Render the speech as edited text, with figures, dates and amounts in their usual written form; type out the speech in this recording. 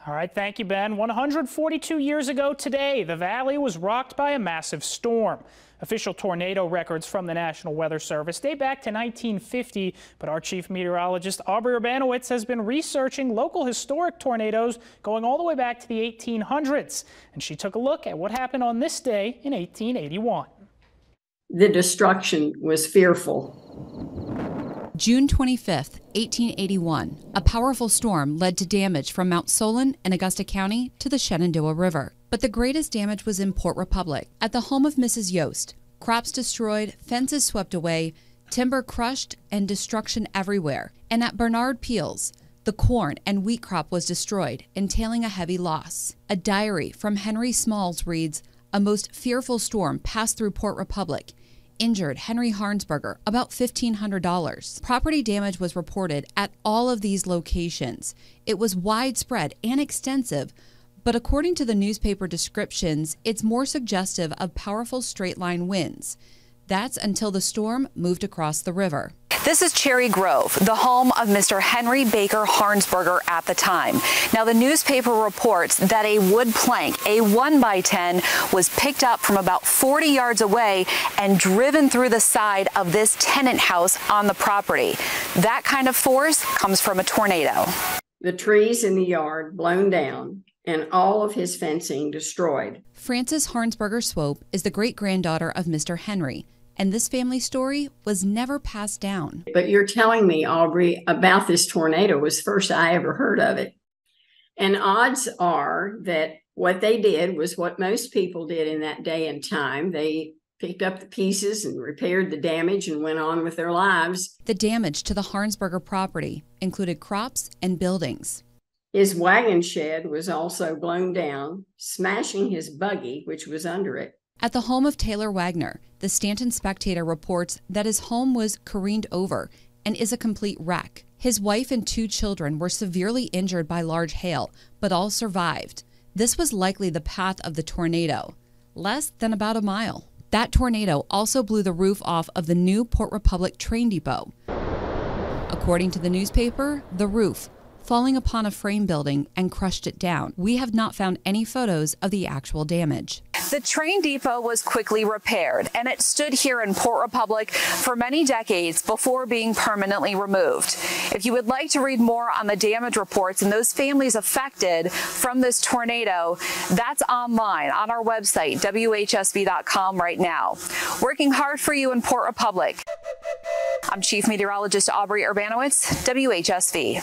All right, thank you, Ben. 142 years ago today, the valley was rocked by a massive storm. Official tornado records from the National Weather Service date back to 1950, but our chief meteorologist Aubrey Urbanowitz has been researching local historic tornadoes going all the way back to the 1800s, and she took a look at what happened on this day in 1881. The destruction was fearful. June 25th, 1881, a powerful storm led to damage from Mount Solon in Augusta County to the Shenandoah River. But the greatest damage was in Port Republic, at the home of Mrs. Yost. Crops destroyed, fences swept away, timber crushed, and destruction everywhere. And at Bernard Peel's, the corn and wheat crop was destroyed, entailing a heavy loss. A diary from Henry Smalls reads, "A most fearful storm passed through Port Republic. Injured Henry Harnsberger about $1,500. Property damage was reported at all of these locations. It was widespread and extensive, but according to the newspaper descriptions, it's more suggestive of powerful straight-line winds. That's until the storm moved across the river." This is Cherry Grove, the home of Mr. Henry Baker Harnsberger at the time. Now, the newspaper reports that a wood plank, a 1x10, was picked up from about 40 yards away and driven through the side of this tenant house on the property. That kind of force comes from a tornado. The trees in the yard blown down and all of his fencing destroyed. Frances Harnsberger Swope is the great-granddaughter of Mr. Henry, and this family story was never passed down. But you're telling me, Aubrey, about this tornado was first I ever heard of it. And odds are that what they did was what most people did in that day and time. They picked up the pieces and repaired the damage and went on with their lives. The damage to the Harnsberger property included crops and buildings. His wagon shed was also blown down, smashing his buggy, which was under it. At the home of Taylor Wagner, the Stanton Spectator reports that his home was careened over and is a complete wreck. His wife and 2 children were severely injured by large hail, but all survived. This was likely the path of the tornado, less than about a mile. That tornado also blew the roof off of the new Port Republic train depot. According to the newspaper, the roof falling upon a frame building and crushed it down. We have not found any photos of the actual damage. The train depot was quickly repaired, and it stood here in Port Republic for many decades before being permanently removed. If you would like to read more on the damage reports and those families affected from this tornado, that's online on our website, WHSV.com right now. Working hard for you in Port Republic. I'm Chief Meteorologist Aubrey Urbanowitz, WHSV.